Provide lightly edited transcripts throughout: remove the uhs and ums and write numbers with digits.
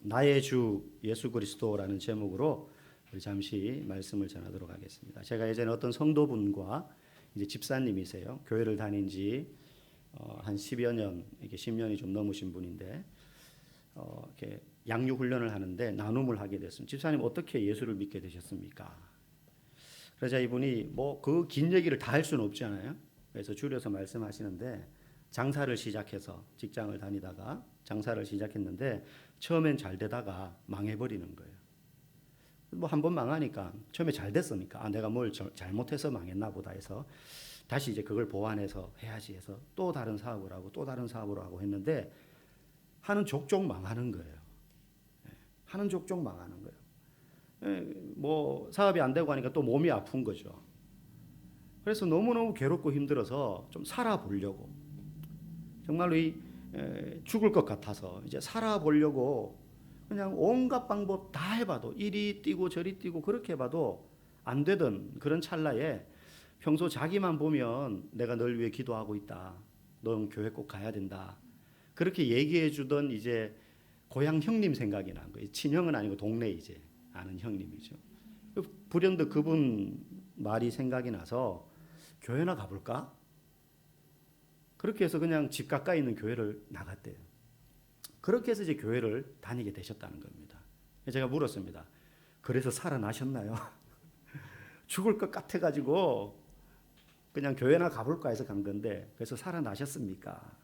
나의 주 예수 그리스도라는 제목으로 우리 잠시 말씀을 전하도록 하겠습니다. 제가 예전에 어떤 성도분과 이제 집사님이세요. 교회를 다닌 지 한 10여 년, 이게 10년이 좀 넘으신 분인데 이렇게 양육 훈련을 하는데 나눔을 하게 됐습니다. 집사님 어떻게 예수를 믿게 되셨습니까? 그러자 이분이 뭐 그 긴 얘기를 다 할 수는 없잖아요. 그래서 줄여서 말씀하시는데 장사를 시작해서 직장을 다니다가 장사를 시작했는데 처음엔 잘 되다가 망해버리는 거예요. 뭐 한 번 망하니까 처음에 잘 됐으니까 내가 뭘 잘못해서 망했나 보다 해서 다시 이제 그걸 보완해서 해야지 해서 또 다른 사업을 하고 또 다른 사업을 하고 했는데 하는 족족 망하는 거예요. 하는 족족 망하는 거예요. 뭐 사업이 안 되고 하니까 또 몸이 아픈 거죠. 그래서 너무너무 괴롭고 힘들어서 좀 살아보려고 정말로 죽을 것 같아서 이제 살아보려고 그냥 온갖 방법 다 해봐도 이리 뛰고 저리 뛰고 그렇게 해봐도 안 되던 그런 찰나에 평소 자기만 보면 내가 널 위해 기도하고 있다. 넌 교회 꼭 가야 된다. 그렇게 얘기해 주던 이제 고향 형님 생각이 난 거예요. 친형은 아니고 동네 이제 아는 형님이죠. 불현듯 그분 말이 생각이 나서 교회나 가볼까? 그렇게 해서 그냥 집 가까이 있는 교회를 나갔대요. 그렇게 해서 이제 교회를 다니게 되셨다는 겁니다. 제가 물었습니다. 그래서 살아나셨나요? 죽을 것 같아가지고 그냥 교회나 가볼까 해서 간 건데 그래서 살아나셨습니까?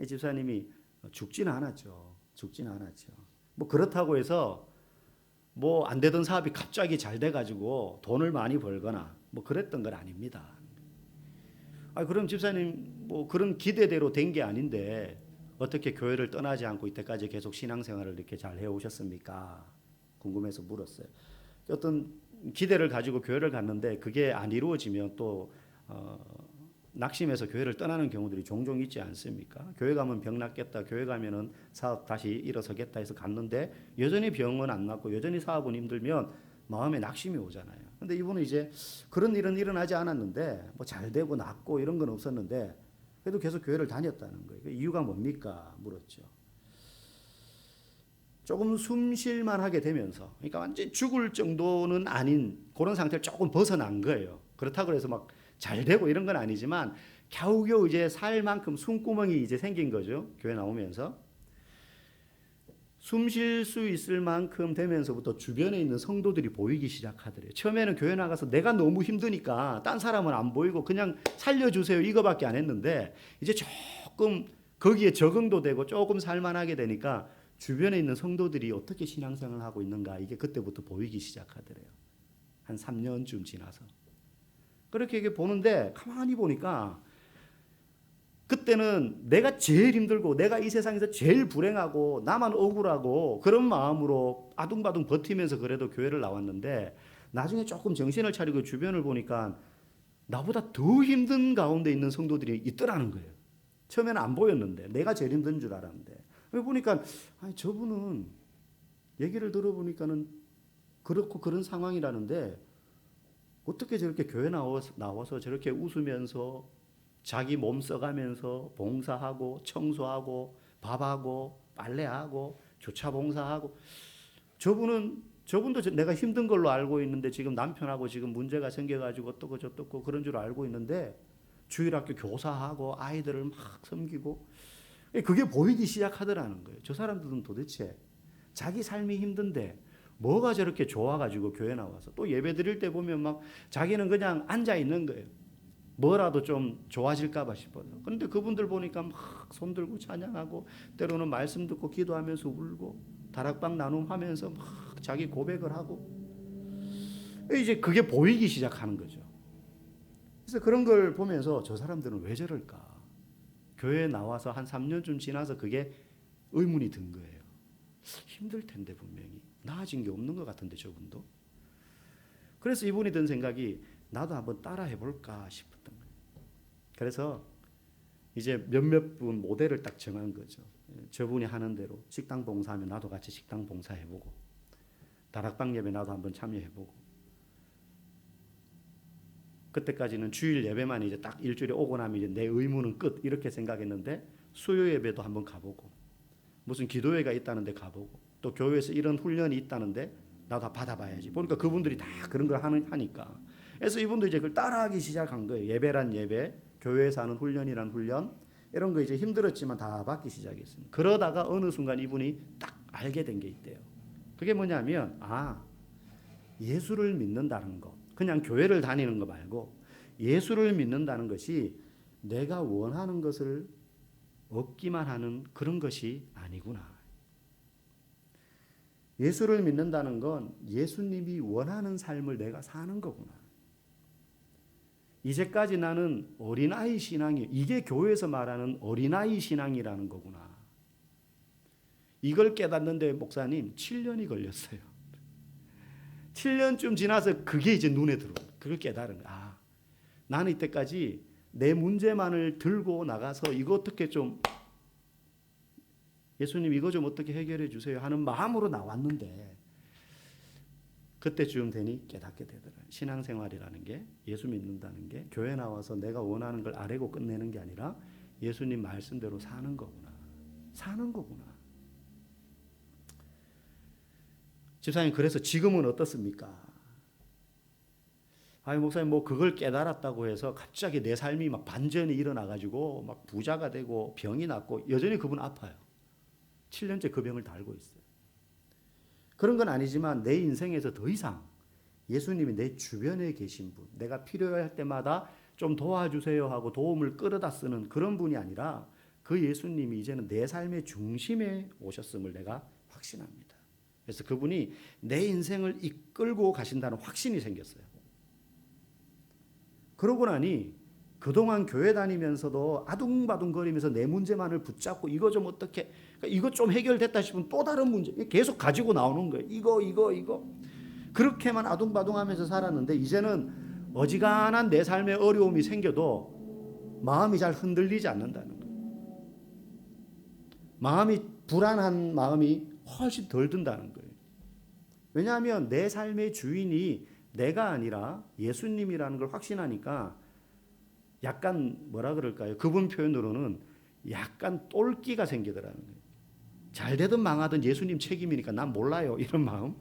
이 집사님이 죽지는 않았죠. 죽지는 않았죠. 뭐 그렇다고 해서 뭐 안 되던 사업이 갑자기 잘 돼가지고 돈을 많이 벌거나 뭐 그랬던 건 아닙니다. 그럼 집사님 뭐 그런 기대대로 된 게 아닌데 어떻게 교회를 떠나지 않고 이때까지 계속 신앙생활을 이렇게 잘 해오셨습니까? 궁금해서 물었어요. 어떤 기대를 가지고 교회를 갔는데 그게 안 이루어지면 또 낙심해서 교회를 떠나는 경우들이 종종 있지 않습니까? 교회 가면 병 낫겠다, 교회 가면은 사업 다시 일어서겠다 해서 갔는데 여전히 병은 안 낫고 여전히 사업은 힘들면 마음에 낙심이 오잖아요. 근데 이분은 이제 그런 일은 일어나지 않았는데 뭐 잘 되고 낫고 이런 건 없었는데 그래도 계속 교회를 다녔다는 거예요. 그 이유가 뭡니까? 물었죠. 조금 숨쉴만 하게 되면서 그러니까 완전히 죽을 정도는 아닌 그런 상태를 조금 벗어난 거예요. 그렇다고 해서 막 잘 되고 이런 건 아니지만 겨우겨우 이제 살 만큼 숨구멍이 이제 생긴 거죠. 교회 나오면서. 숨 쉴 수 있을 만큼 되면서부터 주변에 있는 성도들이 보이기 시작하더래요. 처음에는 교회 나가서 내가 너무 힘드니까 딴 사람은 안 보이고 그냥 살려주세요 이거밖에 안 했는데 이제 조금 거기에 적응도 되고 조금 살만하게 되니까 주변에 있는 성도들이 어떻게 신앙생활을 하고 있는가 이게 그때부터 보이기 시작하더래요. 한 3년쯤 지나서. 그렇게 이게 보는데 가만히 보니까 그때는 내가 제일 힘들고 내가 이 세상에서 제일 불행하고 나만 억울하고 그런 마음으로 아둥바둥 버티면서 그래도 교회를 나왔는데 나중에 조금 정신을 차리고 주변을 보니까 나보다 더 힘든 가운데 있는 성도들이 있더라는 거예요. 처음에는 안 보였는데 내가 제일 힘든 줄 알았는데 보니까 저분은 얘기를 들어보니까는 그렇고 그런 상황이라는데 어떻게 저렇게 교회 나와서 저렇게 웃으면서 자기 몸 써가면서 봉사하고 청소하고 밥하고 빨래하고 주차 봉사하고 저분도 내가 힘든 걸로 알고 있는데 지금 남편하고 지금 문제가 생겨가지고 어떻고 저떻고 그런 줄 알고 있는데 주일학교 교사하고 아이들을 막 섬기고 그게 보이기 시작하더라는 거예요. 저 사람들은 도대체 자기 삶이 힘든데 뭐가 저렇게 좋아가지고 교회 나와서 또 예배 드릴 때 보면 막 자기는 그냥 앉아 있는 거예요. 뭐라도 좀 좋아질까봐 싶어서. 그런데 그분들 보니까 막 손들고 찬양하고 때로는 말씀 듣고 기도하면서 울고 다락방 나눔하면서 막 자기 고백을 하고 이제 그게 보이기 시작하는 거죠. 그래서 그런 걸 보면서 저 사람들은 왜 저럴까? 교회에 나와서 한 3년쯤 지나서 그게 의문이 든 거예요. 힘들 텐데 분명히 나아진 게 없는 것 같은데 저분도. 그래서 이분이 든 생각이 나도 한번 따라 해볼까 싶었던 거예요. 그래서 이제 몇몇 분 모델을 딱 정한 거죠. 저분이 하는 대로 식당 봉사하면 나도 같이 식당 봉사해보고 다락방 예배 나도 한번 참여해보고 그때까지는 주일 예배만 이제 딱 일주일에 오고 나면 이제 내 의무는 끝 이렇게 생각했는데 수요 예배도 한번 가보고 무슨 기도회가 있다는데 가보고 또 교회에서 이런 훈련이 있다는데 나도 다 받아봐야지. 보니까 그분들이 다 그런 걸 하니까. 그래서 이분도 이제 그걸 따라하기 시작한 거예요. 예배란 예배, 교회에서 하는 훈련이란 훈련, 이런 거 이제 힘들었지만 다 받기 시작했습니다. 그러다가 어느 순간 이분이 딱 알게 된 게 있대요. 그게 뭐냐면, 예수를 믿는다는 것, 그냥 교회를 다니는 거 말고 예수를 믿는다는 것이 내가 원하는 것을 얻기만 하는 그런 것이 아니구나. 예수를 믿는다는 건 예수님이 원하는 삶을 내가 사는 거구나. 이제까지 나는 어린아이 신앙이, 이게 교회에서 말하는 어린아이 신앙이라는 거구나. 이걸 깨닫는데 목사님 7년이 걸렸어요. 7년쯤 지나서 그게 이제 눈에 들어오고 그걸 깨달은 거야. 나는 이때까지 내 문제만을 들고 나가서 이거 어떻게 좀, 예수님 이거 좀 어떻게 해결해 주세요 하는 마음으로 나왔는데, 그때쯤 되니 깨닫게 되더라고요. 신앙생활이라는 게, 예수 믿는다는 게 교회 나와서 내가 원하는 걸 아뢰고 끝내는 게 아니라 예수님 말씀대로 사는 거구나. 사는 거구나. 집사님, 그래서 지금은 어떻습니까? 목사님 뭐 그걸 깨달았다고 해서 갑자기 내 삶이 막 반전이 일어나가지고 막 부자가 되고 병이 낫고, 여전히 그분 아파요. 7년째 그 병을 달고 있어요. 그런 건 아니지만 내 인생에서 더 이상 예수님이 내 주변에 계신 분, 내가 필요할 때마다 좀 도와주세요 하고 도움을 끌어다 쓰는 그런 분이 아니라 그 예수님이 이제는 내 삶의 중심에 오셨음을 내가 확신합니다. 그래서 그분이 내 인생을 이끌고 가신다는 확신이 생겼어요. 그러고 나니 그동안 교회 다니면서도 아둥바둥거리면서 내 문제만을 붙잡고 이거 좀 어떻게, 이거 좀 해결됐다 싶으면 또 다른 문제 계속 가지고 나오는 거예요. 이거. 그렇게만 아둥바둥하면서 살았는데 이제는 어지간한 내 삶에 어려움이 생겨도 마음이 잘 흔들리지 않는다는 거예요. 마음이, 불안한 마음이 훨씬 덜 든다는 거예요. 왜냐하면 내 삶의 주인이 내가 아니라 예수님이라는 걸 확신하니까 약간 뭐라 그럴까요? 그분 표현으로는 약간 똘끼가 생기더라는 거예요. 잘 되든 망하든 예수님 책임이니까 난 몰라요, 이런 마음.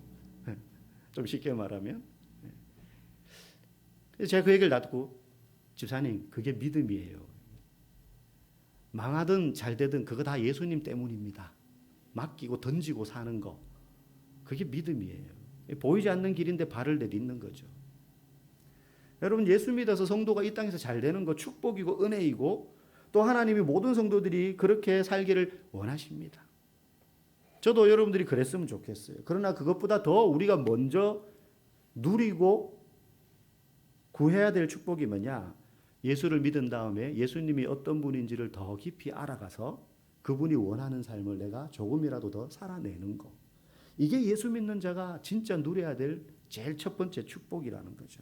좀 쉽게 말하면. 그래서 제가 그 얘기를 듣고, 집사님 그게 믿음이에요. 망하든 잘 되든 그거 다 예수님 때문입니다. 맡기고 던지고 사는 거, 그게 믿음이에요. 보이지 않는 길인데 발을 내딛는 거죠. 여러분, 예수 믿어서 성도가 이 땅에서 잘 되는 거 축복이고 은혜이고, 또 하나님이 모든 성도들이 그렇게 살기를 원하십니다. 저도 여러분들이 그랬으면 좋겠어요. 그러나 그것보다 더 우리가 먼저 누리고 구해야 될 축복이 뭐냐? 예수를 믿은 다음에 예수님이 어떤 분인지를 더 깊이 알아가서 그분이 원하는 삶을 내가 조금이라도 더 살아내는 거. 이게 예수 믿는 자가 진짜 누려야 될 제일 첫 번째 축복이라는 거죠.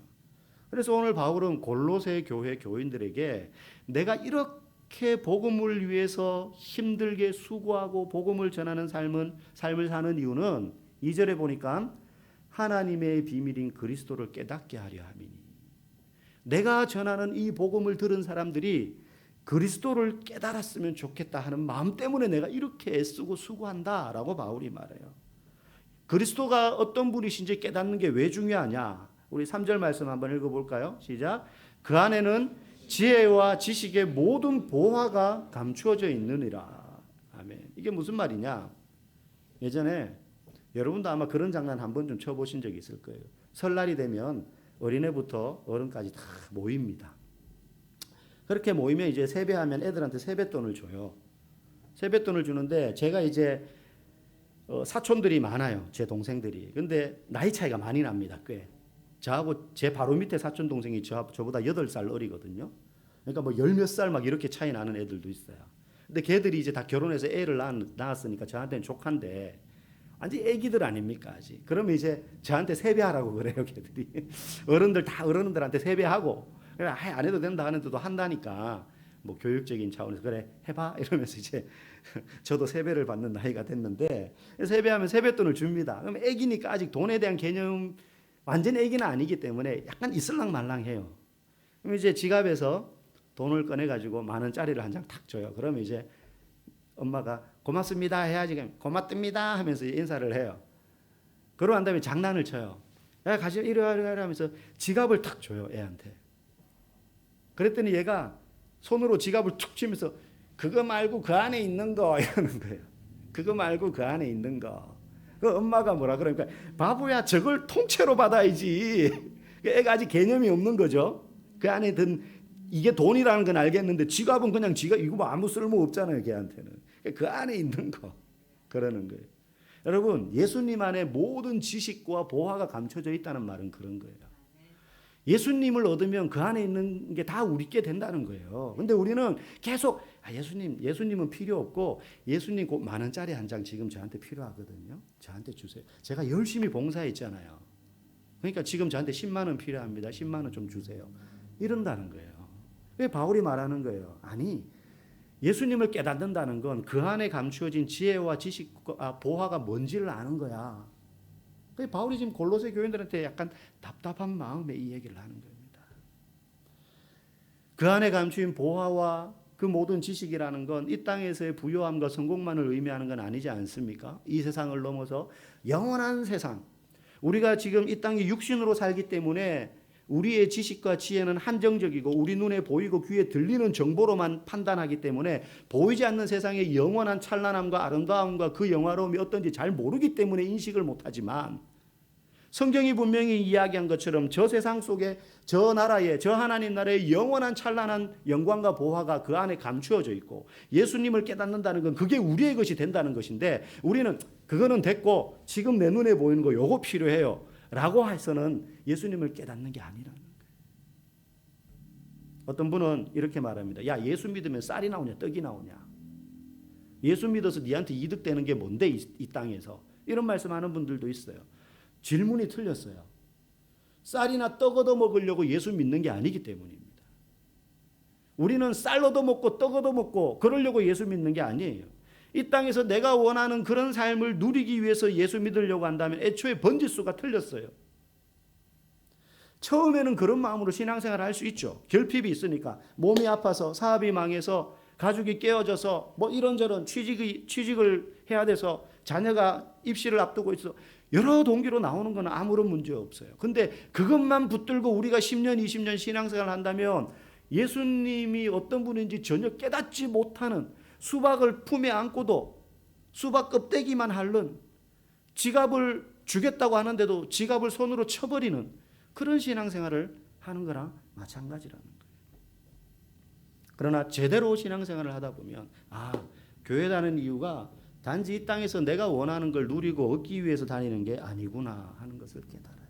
그래서 오늘 바울은 골로새 교회 교인들에게 내가 이렇게 복음을 위해서 힘들게 수고하고 복음을 전하는 삶을 사는 이유는 2절에 보니까 하나님의 비밀인 그리스도를 깨닫게 하려 함이니, 내가 전하는 이 복음을 들은 사람들이 그리스도를 깨달았으면 좋겠다 하는 마음 때문에 내가 이렇게 애쓰고 수고한다라고 바울이 말해요. 그리스도가 어떤 분이신지 깨닫는 게 왜 중요하냐? 우리 3절 말씀 한번 읽어볼까요? 시작. 그 안에는 지혜와 지식의 모든 보화가 감추어져 있느니라. 아멘. 이게 무슨 말이냐? 예전에 여러분도 아마 그런 장난 한 번 좀 쳐보신 적이 있을 거예요. 설날이 되면 어린애부터 어른까지 다 모입니다. 그렇게 모이면 이제 세배하면 애들한테 세뱃돈을 줘요. 세뱃돈을 주는데 제가 이제 사촌들이 많아요. 제 동생들이. 근데 나이 차이가 많이 납니다. 꽤. 저하고 제 바로 밑에 사촌 동생이 저보다 8살 어리거든요. 그러니까 뭐 10몇 살 막 이렇게 차이 나는 애들도 있어요. 근데 걔들이 이제 다 결혼해서 애를 낳았으니까 저한테는 조카인데 완전 애기들 아닙니까 아직. 그러면 이제 저한테 세배하라고 그래요, 걔들이. 어른들한테 세배하고, 그래 안 해도 된다 하는데도 한다니까 뭐 교육적인 차원에서 그래 해봐 이러면서 이제 저도 세배를 받는 나이가 됐는데, 세배하면 세뱃돈을 줍니다. 그럼 애기니까 아직 돈에 대한 개념, 완전 애기는 아니기 때문에 약간 있을랑말랑해요. 그럼 이제 지갑에서 돈을 꺼내 가지고 10,000원짜리를 한 장 탁 줘요. 그러면 이제 엄마가 고맙습니다 해야지 고맙습니다 하면서 인사를 해요. 그러고 난 다음에 장난을 쳐요. 야 가시 이리 와 하면서 지갑을 탁 줘요 애한테. 그랬더니 얘가 손으로 지갑을 툭 치면서 그거 말고 그 안에 있는 거 이러는 거예요. 그거 말고 그 안에 있는 거. 그 엄마가 뭐라 그러니까 바보야 저걸 통째로 받아야지. 애가 아직 개념이 없는 거죠. 그 안에 든 이게 돈이라는 건 알겠는데 지갑은 그냥 지갑 이거 뭐 아무 쓸모 없잖아요 걔한테는. 그 안에 있는 거 그러는 거예요. 여러분 예수님 안에 모든 지식과 보화가 감춰져 있다는 말은 그런 거예요. 예수님을 얻으면 그 안에 있는 게 다 우리께 된다는 거예요. 근데 우리는 계속 예수님은 필요 없고 예수님 곧 10,000원짜리 한 장 지금 저한테 필요하거든요. 저한테 주세요. 제가 열심히 봉사했잖아요. 그러니까 지금 저한테 10만 원 필요합니다. 10만 원 좀 주세요. 이런다는 거예요. 왜 바울이 말하는 거예요? 아니 예수님을 깨닫는다는 건 그 안에 감추어진 지혜와 지식과 보화가 뭔지를 아는 거야. 바울이 지금 골로새 교인들한테 약간 답답한 마음에 이 얘기를 하는 겁니다. 그 안에 감추인 보화와 그 모든 지식이라는 건 이 땅에서의 부요함과 성공만을 의미하는 건 아니지 않습니까? 이 세상을 넘어서 영원한 세상. 우리가 지금 이 땅에 육신으로 살기 때문에 우리의 지식과 지혜는 한정적이고 우리 눈에 보이고 귀에 들리는 정보로만 판단하기 때문에 보이지 않는 세상의 영원한 찬란함과 아름다움과 그 영화로움이 어떤지 잘 모르기 때문에 인식을 못하지만 성경이 분명히 이야기한 것처럼 저 세상 속에 저 나라에 저 하나님 나라의 영원한 찬란한 영광과 보화가 그 안에 감추어져 있고 예수님을 깨닫는다는 건 그게 우리의 것이 된다는 것인데 우리는 그거는 됐고 지금 내 눈에 보이는 거 요거 필요해요 라고 해서는 예수님을 깨닫는 게 아니라는 거예요. 어떤 분은 이렇게 말합니다. 야 예수 믿으면 쌀이 나오냐 떡이 나오냐. 예수 믿어서 니한테 이득되는 게 뭔데 이 땅에서. 이런 말씀하는 분들도 있어요. 질문이 틀렸어요. 쌀이나 떡 얻어 먹으려고 예수 믿는 게 아니기 때문입니다. 우리는 쌀 얻어 먹고 떡 얻어 먹고 그러려고 예수 믿는 게 아니에요. 이 땅에서 내가 원하는 그런 삶을 누리기 위해서 예수 믿으려고 한다면 애초에 번지수가 틀렸어요. 처음에는 그런 마음으로 신앙생활을 할 수 있죠. 결핍이 있으니까 몸이 아파서 사업이 망해서 가족이 깨어져서 뭐 이런저런 취직을 해야 돼서 자녀가 입시를 앞두고 있어 여러 동기로 나오는 건 아무런 문제 없어요. 근데 그것만 붙들고 우리가 10년 20년 신앙생활을 한다면 예수님이 어떤 분인지 전혀 깨닫지 못하는 수박을 품에 안고도 수박 껍데기만 핥는 지갑을 주겠다고 하는데도 지갑을 손으로 쳐버리는 그런 신앙생활을 하는 거랑 마찬가지라는 거예요. 그러나 제대로 신앙생활을 하다 보면 교회 다니는 이유가 단지 이 땅에서 내가 원하는 걸 누리고 얻기 위해서 다니는 게 아니구나 하는 것을 깨달아요.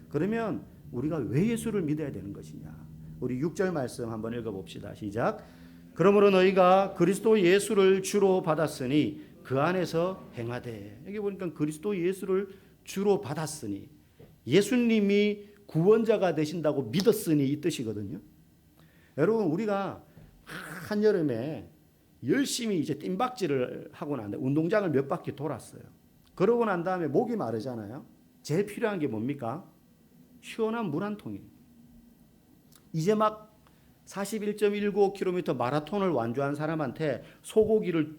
그러면 우리가 왜 예수를 믿어야 되는 것이냐. 우리 6절 말씀 한번 읽어봅시다. 시작. 그러므로 너희가 그리스도 예수를 주로 받았으니 그 안에서 행하되. 여기 보니까 그리스도 예수를 주로 받았으니 예수님이 구원자가 되신다고 믿었으니 이 뜻이거든요. 여러분 우리가 한여름에 열심히 이제 뜀박질을 하고 난 다음에 운동장을 몇 바퀴 돌았어요. 그러고 난 다음에 목이 마르잖아요. 제일 필요한 게 뭡니까? 시원한 물 한 통이에요. 이제 막 41.195km 마라톤을 완주한 사람한테 소고기를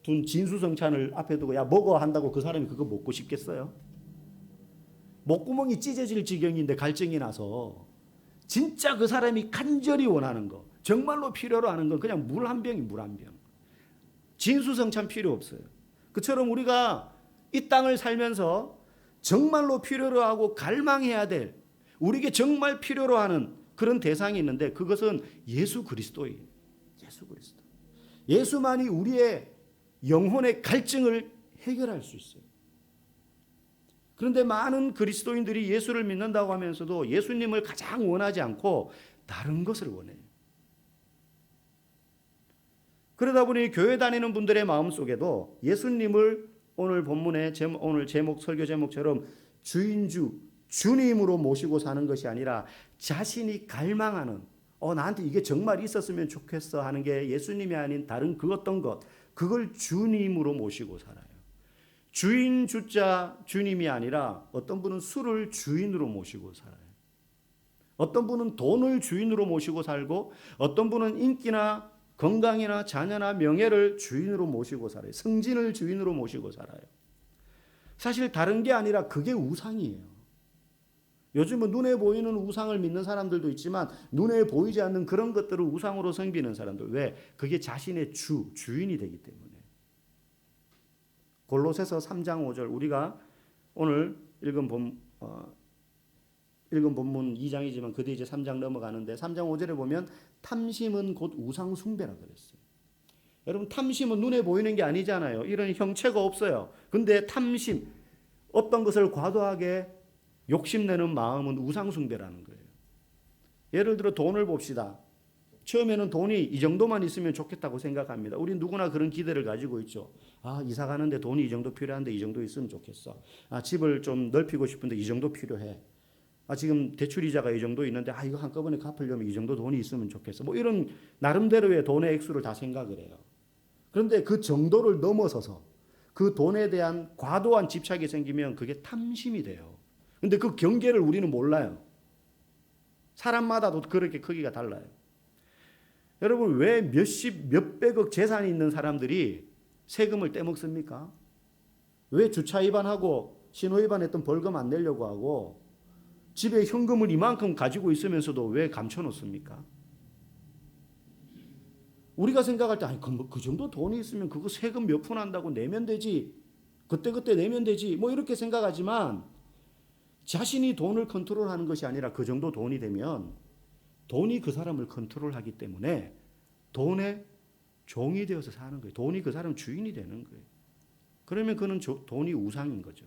둔 진수성찬을 앞에 두고 야 먹어 한다고 그 사람이 그거 먹고 싶겠어요? 목구멍이 찢어질 지경인데 갈증이 나서 진짜 그 사람이 간절히 원하는 거 정말로 필요로 하는 건 그냥 물 한 병이 물 한 병. 진수성찬 필요 없어요. 그처럼 우리가 이 땅을 살면서 정말로 필요로 하고 갈망해야 될 우리에게 정말 필요로 하는 그런 대상이 있는데 그것은 예수 그리스도예요. 예수 그리스도. 예수만이 우리의 영혼의 갈증을 해결할 수 있어요. 그런데 많은 그리스도인들이 예수를 믿는다고 하면서도 예수님을 가장 원하지 않고 다른 것을 원해요. 그러다 보니 교회 다니는 분들의 마음속에도 예수님을 오늘 본문의 오늘 제목 설교 제목처럼 주인주 주님으로 모시고 사는 것이 아니라 자신이 갈망하는 나한테 이게 정말 있었으면 좋겠어 하는 게 예수님이 아닌 다른 그 어떤 것 그걸 주님으로 모시고 살아요. 주인 주자 주님이 아니라 어떤 분은 술을 주인으로 모시고 살아요. 어떤 분은 돈을 주인으로 모시고 살고 어떤 분은 인기나 건강이나 자녀나 명예를 주인으로 모시고 살아요. 승진을 주인으로 모시고 살아요. 사실 다른 게 아니라 그게 우상이에요. 요즘은 눈에 보이는 우상을 믿는 사람들도 있지만 눈에 보이지 않는 그런 것들을 우상으로 섬기는 사람들. 왜? 그게 자신의 주인이 되기 때문에. 골로새서 3장 5절 우리가 오늘 읽은 본문 2장이지만 그뒤 이제 3장 넘어가는데 3장 5절에 보면 탐심은 곧 우상 숭배라 그랬어요. 여러분 탐심은 눈에 보이는 게 아니잖아요. 이런 형체가 없어요. 근데 탐심 어떤 것을 과도하게 욕심내는 마음은 우상 숭배라는 거예요. 예를 들어 돈을 봅시다. 처음에는 돈이 이 정도만 있으면 좋겠다고 생각합니다. 우리 누구나 그런 기대를 가지고 있죠. 이사 가는데 돈이 이 정도 필요한데 이 정도 있으면 좋겠어. 집을 좀 넓히고 싶은데 이 정도 필요해. 지금 대출 이자가 이 정도 있는데 이거 한꺼번에 갚으려면 이 정도 돈이 있으면 좋겠어. 뭐 이런 나름대로의 돈의 액수를 다 생각을 해요. 그런데 그 정도를 넘어서서 그 돈에 대한 과도한 집착이 생기면 그게 탐심이 돼요. 근데 그 경계를 우리는 몰라요. 사람마다도 그렇게 크기가 달라요. 여러분 왜 몇십 몇백억 재산이 있는 사람들이 세금을 떼먹습니까? 왜 주차 위반하고 신호 위반했던 벌금 안 내려고 하고 집에 현금을 이만큼 가지고 있으면서도 왜 감춰놓습니까? 우리가 생각할 때 그 정도 돈이 있으면 그거 세금 몇 푼 한다고 내면 되지. 그때 내면 되지. 뭐 이렇게 생각하지만 자신이 돈을 컨트롤하는 것이 아니라 그 정도 돈이 되면 돈이 그 사람을 컨트롤하기 때문에 돈의 종이 되어서 사는 거예요. 돈이 그 사람 주인이 되는 거예요. 그러면 그는 돈이 우상인 거죠.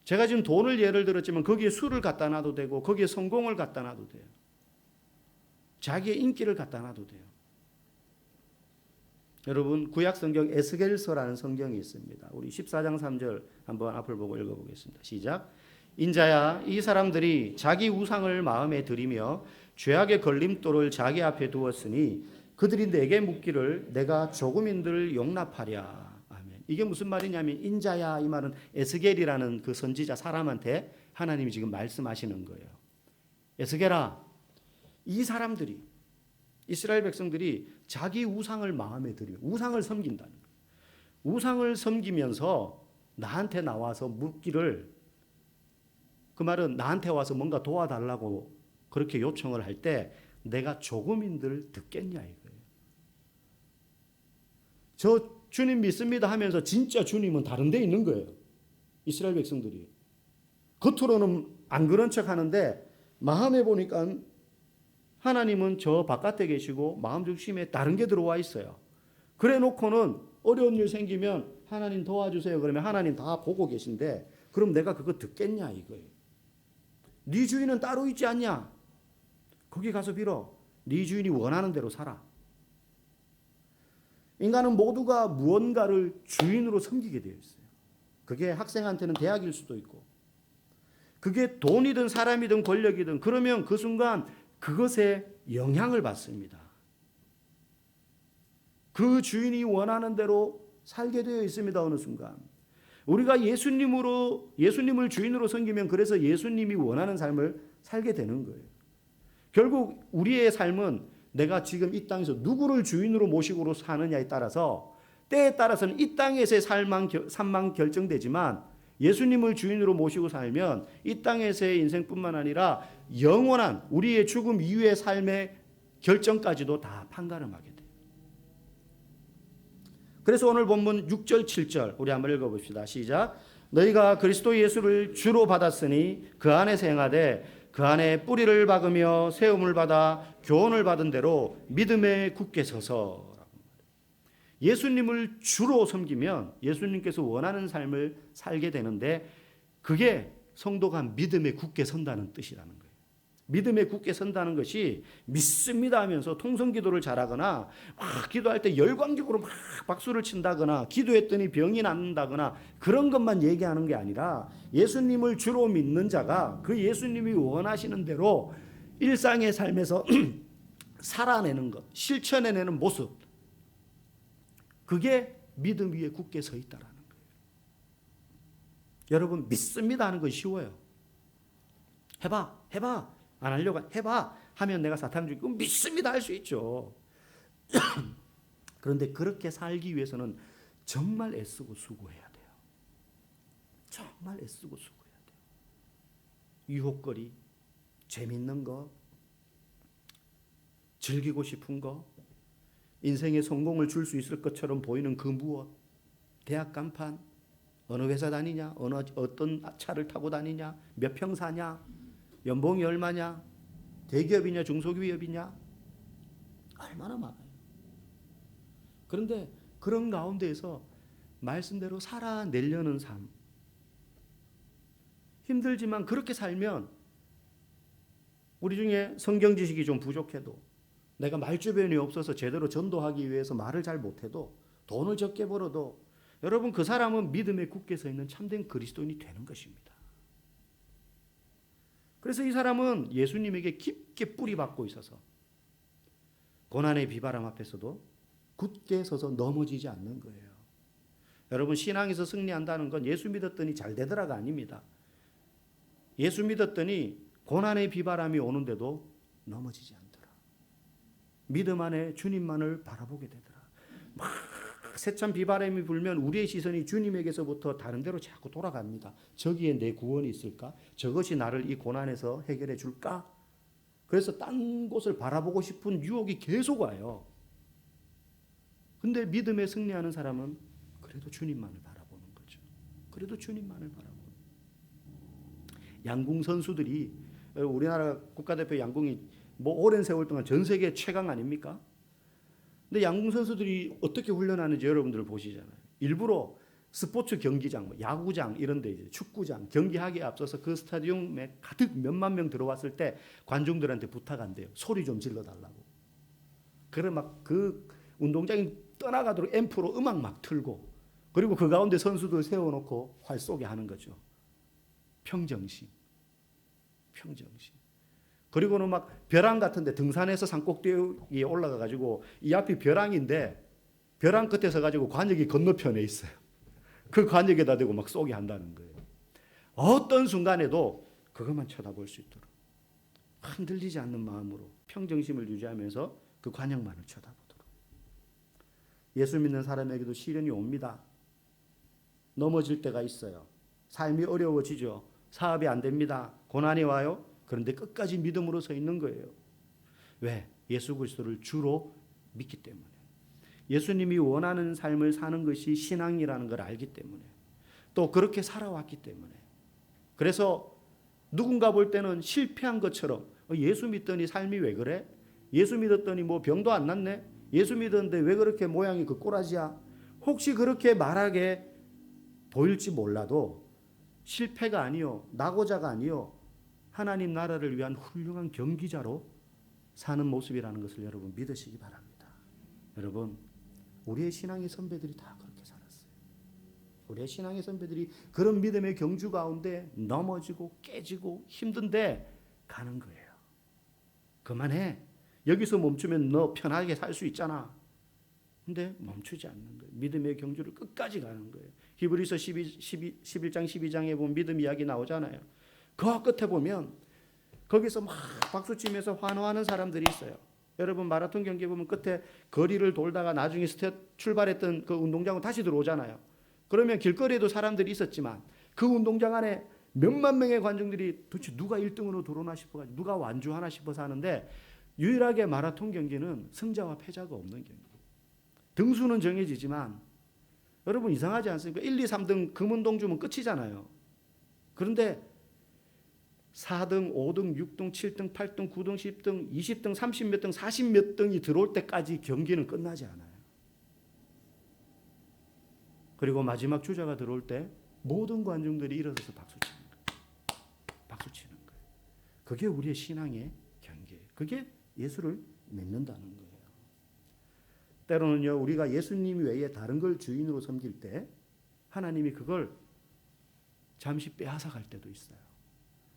제가 지금 돈을 예를 들었지만 거기에 수를 갖다 놔도 되고 거기에 성공을 갖다 놔도 돼요. 자기의 인기를 갖다 놔도 돼요. 여러분 구약 성경 에스겔서라는 성경이 있습니다. 우리 14장 3절 한번 앞을 보고 읽어보겠습니다. 시작. 인자야 이 사람들이 자기 우상을 마음에 들이며 죄악의 걸림돌을 자기 앞에 두었으니 그들이 내게 묻기를 내가 조금인들 용납하랴. 아멘. 이게 무슨 말이냐면 인자야 이 말은 에스겔이라는 그 선지자 사람한테 하나님이 지금 말씀하시는 거예요. 에스겔아 이 사람들이 이스라엘 백성들이 자기 우상을 마음에 들여 우상을 섬긴다는 거예요. 우상을 섬기면서 나한테 나와서 묻기를 그 말은 나한테 와서 뭔가 도와달라고 그렇게 요청을 할 때 내가 조금인들 듣겠냐 이거예요. 저 주님 믿습니다 하면서 진짜 주님은 다른 데 있는 거예요. 이스라엘 백성들이. 겉으로는 안 그런 척 하는데 마음에 보니까 하나님은 저 바깥에 계시고 마음 중심에 다른 게 들어와 있어요. 그래 놓고는 어려운 일 생기면 하나님 도와주세요. 그러면 하나님 다 보고 계신데 그럼 내가 그거 듣겠냐 이거예요. 네 주인은 따로 있지 않냐? 거기 가서 빌어. 네 주인이 원하는 대로 살아. 인간은 모두가 무언가를 주인으로 섬기게 되어 있어요. 그게 학생한테는 대학일 수도 있고 그게 돈이든 사람이든 권력이든 그러면 그 순간 그것에 영향을 받습니다. 그 주인이 원하는 대로 살게 되어 있습니다. 어느 순간 우리가 예수님을 주인으로 섬기면 그래서 예수님이 원하는 삶을 살게 되는 거예요. 결국 우리의 삶은 내가 지금 이 땅에서 누구를 주인으로 모시고 사느냐에 따라서 때에 따라서는 이 땅에서의 삶만 결정되지만 예수님을 주인으로 모시고 살면 이 땅에서의 인생뿐만 아니라 영원한 우리의 죽음 이후의 삶의 결정까지도 다 판가름하게 돼요. 그래서 오늘 본문 6절 7절 우리 한번 읽어봅시다. 시작. 너희가 그리스도 예수를 주로 받았으니 그 안에서 행하되 그 안에 뿌리를 박으며 세움을 받아 교훈을 받은 대로 믿음에 굳게 서서. 예수님을 주로 섬기면 예수님께서 원하는 삶을 살게 되는데 그게 성도가 믿음에 굳게 선다는 뜻이라는 거예요. 믿음에 굳게 선다는 것이 믿습니다 하면서 통성기도를 잘하거나 막 기도할 때 열광적으로 막 박수를 친다거나 기도했더니 병이 낫는다거나 그런 것만 얘기하는 게 아니라 예수님을 주로 믿는 자가 그 예수님이 원하시는 대로 일상의 삶에서 살아내는 것, 실천해내는 모습, 그게 믿음 위에 굳게 서 있다라는 거예요. 여러분 믿습니다 하는 건 쉬워요. 해봐 안 하려고 해봐 하면 내가 사탄 죽이고 믿습니다 할 수 있죠. 그런데 그렇게 살기 위해서는 정말 애쓰고 수고해야 돼요. 정말 애쓰고 수고해야 돼요. 유혹거리, 재밌는 거, 즐기고 싶은 거, 인생의 성공을 줄 수 있을 것처럼 보이는 그 무엇, 대학 간판, 어느 회사 다니냐, 어떤 차를 타고 다니냐, 몇 평 사냐, 연봉이 얼마냐, 대기업이냐 중소기업이냐, 얼마나 많아요. 그런데 그런 가운데에서 말씀대로 살아내려는 삶, 힘들지만 그렇게 살면 우리 중에 성경 지식이 좀 부족해도, 내가 말주변이 없어서 제대로 전도하기 위해서 말을 잘 못해도, 돈을 적게 벌어도 여러분 그 사람은 믿음에 굳게 서 있는 참된 그리스도인이 되는 것입니다. 그래서 이 사람은 예수님에게 깊게 뿌리 박고 있어서 고난의 비바람 앞에서도 굳게 서서 넘어지지 않는 거예요. 여러분 신앙에서 승리한다는 건 예수 믿었더니 잘 되더라가 아닙니다. 예수 믿었더니 고난의 비바람이 오는데도 넘어지지 않더라. 믿음 안에 주님만을 바라보게 되더라. 막 세찬 비바람이 불면 우리의 시선이 주님에게서부터 다른 데로 자꾸 돌아갑니다. 저기에 내 구원이 있을까? 저것이 나를 이 고난에서 해결해 줄까? 그래서 딴 곳을 바라보고 싶은 유혹이 계속 와요. 근데 믿음에 승리하는 사람은 그래도 주님만을 바라보는 거죠. 그래도 주님만을 바라보는. 양궁 선수들이, 우리나라 국가대표 양궁이 뭐 오랜 세월 동안 전 세계 최강 아닙니까? 근데 양궁 선수들이 어떻게 훈련하는지 여러분들 보시잖아요. 일부러 스포츠 경기장, 야구장 이런 데 이제 축구장 경기하기에 앞서서 그 스타디움에 가득 몇만 명 들어왔을 때 관중들한테 부탁한대요. 소리 좀 질러 달라고. 그래 막 그 운동장이 떠나가도록 앰프로 음악 막 틀고, 그리고 그 가운데 선수들 세워놓고 활 쏘게 하는 거죠. 평정심. 그리고는 막 벼랑 같은데 등산해서 산꼭대기에 올라가가지고 이 앞이 벼랑인데 벼랑 끝에 서가지고 관역이 건너편에 있어요. 그 관역에다 대고 막 쏘게 한다는 거예요. 어떤 순간에도 그것만 쳐다볼 수 있도록 흔들리지 않는 마음으로 평정심을 유지하면서 그 관역만을 쳐다보도록. 예수 믿는 사람에게도 시련이 옵니다. 넘어질 때가 있어요. 삶이 어려워지죠. 사업이 안 됩니다. 고난이 와요. 그런데 끝까지 믿음으로 서 있는 거예요. 왜? 예수 그리스도를 주로 믿기 때문에. 예수님이 원하는 삶을 사는 것이 신앙이라는 걸 알기 때문에. 또 그렇게 살아왔기 때문에. 그래서 누군가 볼 때는 실패한 것처럼, 예수 믿더니 삶이 왜 그래? 예수 믿었더니 뭐 병도 안 났네? 예수 믿었는데 왜 그렇게 모양이 그 꼬라지야? 혹시 그렇게 말하게 보일지 몰라도 실패가 아니요, 낙오자가 아니요, 하나님 나라를 위한 훌륭한 경기자로 사는 모습이라는 것을 여러분 믿으시기 바랍니다. 여러분, 우리의 신앙의 선배들이 다 그렇게 살았어요. 우리의 신앙의 선배들이 그런 믿음의 경주 가운데 넘어지고 깨지고 힘든데 가는 거예요. 그만해. 여기서 멈추면 너 편하게 살 수 있잖아. 근데 멈추지 않는 거예요. 믿음의 경주를 끝까지 가는 거예요. 히브리서 11장 12장에 보면 믿음 이야기 나오잖아요. 그 끝에 보면 거기서 막 박수치면서 환호하는 사람들이 있어요. 여러분 마라톤 경기 보면 끝에 거리를 돌다가 나중에 출발했던 그 운동장은 다시 들어오잖아요. 그러면 길거리에도 사람들이 있었지만 그 운동장 안에 몇만 명의 관중들이 도대체 누가 1등으로 들어오나 싶어가지고 누가 완주하나 싶어서 하는데, 유일하게 마라톤 경기는 승자와 패자가 없는 경기. 등수는 정해지지만 여러분 이상하지 않습니까? 1, 2, 3등 금운동 주면 끝이잖아요. 그런데 4등, 5등, 6등, 7등, 8등, 9등, 10등, 20등, 30몇 등, 40몇 등이 들어올 때까지 경기는 끝나지 않아요. 그리고 마지막 주자가 들어올 때 모든 관중들이 일어서서 박수치는 거예요. 박수치는 거예요. 그게 우리의 신앙의 경계예요. 그게 예수를 믿는다는 거예요. 때로는요, 우리가 예수님 외에 다른 걸 주인으로 섬길 때 하나님이 그걸 잠시 빼앗아 갈 때도 있어요.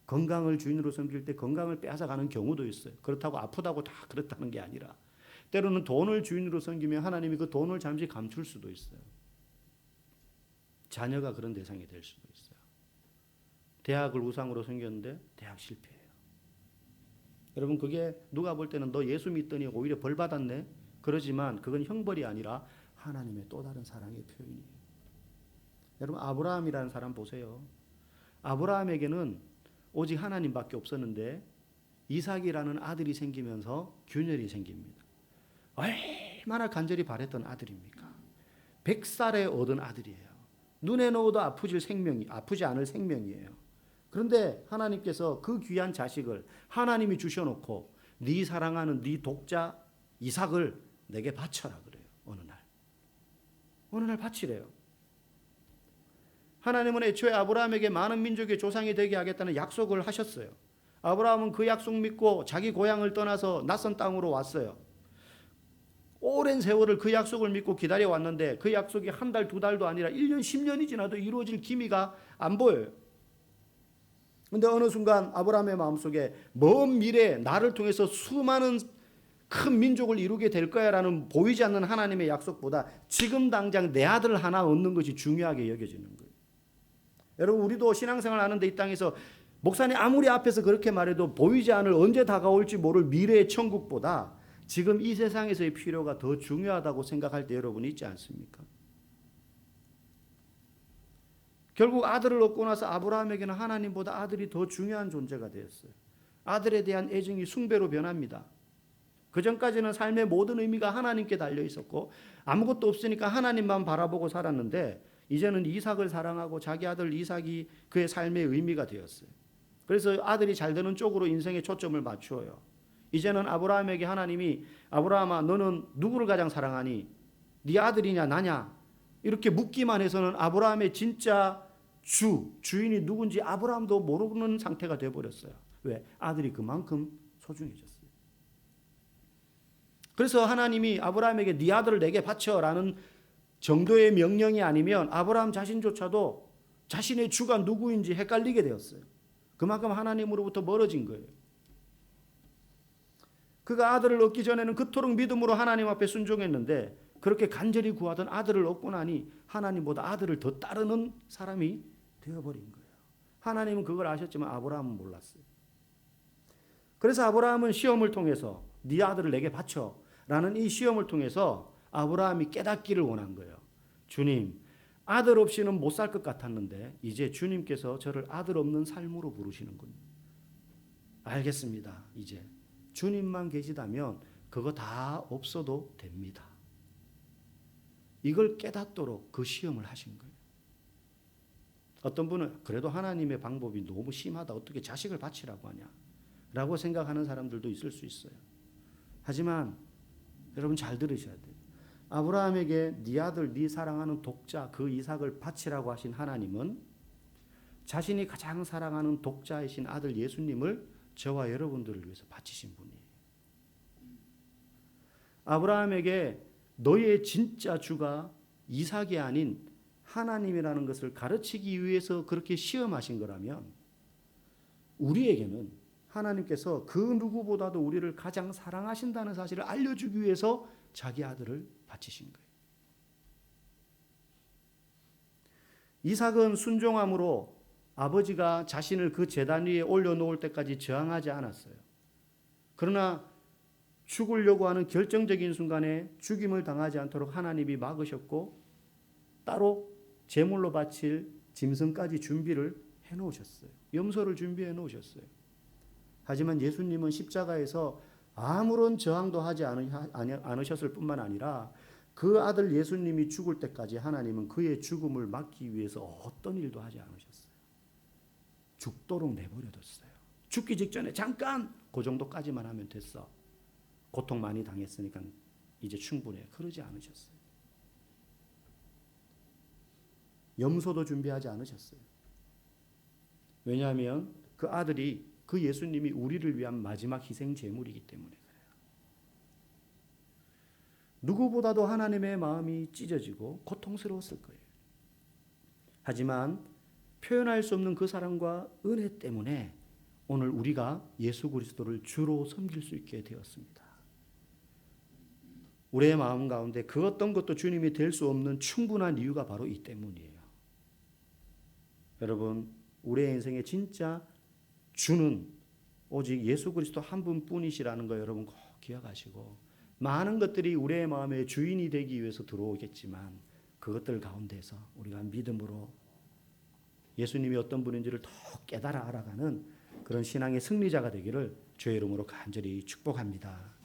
건강을 주인으로 섬길 때 건강을 빼앗아 가는 경우도 있어요. 그렇다고 아프다고 다 그렇다는 게 아니라, 때로는 돈을 주인으로 섬기면 하나님이 그 돈을 잠시 감출 수도 있어요. 자녀가 그런 대상이 될 수도 있어요. 대학을 우상으로 섬겼는데 대학 실패해요. 여러분 그게 누가 볼 때는 너 예수 믿더니 오히려 벌 받았네, 그러지만 그건 형벌이 아니라 하나님의 또 다른 사랑의 표현이에요. 여러분 아브라함이라는 사람 보세요. 아브라함에게는 오직 하나님밖에 없었는데 이삭이라는 아들이 생기면서 균열이 생깁니다. 얼마나 간절히 바랬던 아들입니까? 100살에 얻은 아들이에요. 눈에 넣어도 아프지 않을 생명이에요. 그런데 하나님께서 그 귀한 자식을 하나님이 주셔놓고 네 사랑하는 네 독자 이삭을 내게 바쳐라 그래요. 어느 날 바치래요. 하나님은 애초에 아브라함에게 많은 민족의 조상이 되게 하겠다는 약속을 하셨어요. 아브라함은 그 약속 믿고 자기 고향을 떠나서 낯선 땅으로 왔어요. 오랜 세월을 그 약속을 믿고 기다려왔는데 그 약속이 한 달, 두 달도 아니라 1년, 10년이 지나도 이루어질 기미가 안 보여요. 그런데 어느 순간 아브라함의 마음속에 먼 미래에 나를 통해서 수많은 큰 민족을 이루게 될 거야라는 보이지 않는 하나님의 약속보다 지금 당장 내 아들 하나 얻는 것이 중요하게 여겨지는 거예요. 여러분 우리도 신앙생활 하는데 이 땅에서 목사님 아무리 앞에서 그렇게 말해도 보이지 않을 언제 다가올지 모를 미래의 천국보다 지금 이 세상에서의 필요가 더 중요하다고 생각할 때 여러분 있지 않습니까? 결국 아들을 얻고 나서 아브라함에게는 하나님보다 아들이 더 중요한 존재가 되었어요. 아들에 대한 애정이 숭배로 변합니다. 그전까지는 삶의 모든 의미가 하나님께 달려 있었고 아무것도 없으니까 하나님만 바라보고 살았는데 이제는 이삭을 사랑하고 자기 아들 이삭이 그의 삶의 의미가 되었어요. 그래서 아들이 잘 되는 쪽으로 인생의 초점을 맞추어요. 이제는 아브라함에게 하나님이 아브라함아 너는 누구를 가장 사랑하니? 네 아들이냐 나냐? 이렇게 묻기만 해서는 아브라함의 진짜 주인이 누군지 아브라함도 모르는 상태가 되어버렸어요. 왜? 아들이 그만큼 소중해졌어요. 그래서 하나님이 아브라함에게 네 아들을 내게 바쳐라는 정도의 명령이 아니면 아브라함 자신조차도 자신의 주가 누구인지 헷갈리게 되었어요. 그만큼 하나님으로부터 멀어진 거예요. 그가 아들을 얻기 전에는 그토록 믿음으로 하나님 앞에 순종했는데 그렇게 간절히 구하던 아들을 얻고 나니 하나님보다 아들을 더 따르는 사람이 되어버린 거예요. 하나님은 그걸 아셨지만 아브라함은 몰랐어요. 그래서 아브라함은 시험을 통해서 네 아들을 내게 바쳐라는 이 시험을 통해서 아브라함이 깨닫기를 원한 거예요. 주님, 아들 없이는 못 살 것 같았는데 이제 주님께서 저를 아들 없는 삶으로 부르시는군요. 알겠습니다. 이제 주님만 계시다면 그거 다 없어도 됩니다. 이걸 깨닫도록 그 시험을 하신 거예요. 어떤 분은 그래도 하나님의 방법이 너무 심하다. 어떻게 자식을 바치라고 하냐? 라고 생각하는 사람들도 있을 수 있어요. 하지만 여러분 잘 들으셔야 돼요. 아브라함에게 네 아들, 네 사랑하는 독자 그 이삭을 바치라고 하신 하나님은 자신이 가장 사랑하는 독자이신 아들 예수님을 저와 여러분들을 위해서 바치신 분이에요. 아브라함에게 너의 진짜 주가 이삭이 아닌 하나님이라는 것을 가르치기 위해서 그렇게 시험하신 거라면 우리에게는 하나님께서 그 누구보다도 우리를 가장 사랑하신다는 사실을 알려주기 위해서 자기 아들을 바치신 거예요. 이삭은 순종함으로 아버지가 자신을 그 제단 위에 올려놓을 때까지 저항하지 않았어요. 그러나 죽으려고 하는 결정적인 순간에 죽임을 당하지 않도록 하나님이 막으셨고 따로 제물로 바칠 짐승까지 준비를 해놓으셨어요. 염소를 준비해 놓으셨어요. 하지만 예수님은 십자가에서 아무런 저항도 하지 않으셨을 뿐만 아니라 그 아들 예수님이 죽을 때까지 하나님은 그의 죽음을 막기 위해서 어떤 일도 하지 않으셨어요. 죽도록 내버려뒀어요. 죽기 직전에 잠깐 그 정도까지만 하면 됐어. 고통 많이 당했으니까 이제 충분해. 그러지 않으셨어요. 염소도 준비하지 않으셨어요. 왜냐하면 그 아들이 그 예수님이 우리를 위한 마지막 희생 제물이기 때문에 그래요. 누구보다도 하나님의 마음이 찢어지고 고통스러웠을 거예요. 하지만 표현할 수 없는 그 사랑과 은혜 때문에 오늘 우리가 예수 그리스도를 주로 섬길 수 있게 되었습니다. 우리의 마음 가운데 그 어떤 것도 주님이 될 수 없는 충분한 이유가 바로 이 때문이에요. 여러분, 우리의 인생의 진짜 주는 오직 예수 그리스도 한 분뿐이시라는 거 여러분 꼭 기억하시고 많은 것들이 우리의 마음의 주인이 되기 위해서 들어오겠지만 그것들 가운데서 우리가 믿음으로 예수님이 어떤 분인지를 더 깨달아 알아가는 그런 신앙의 승리자가 되기를 주의 이름으로 간절히 축복합니다.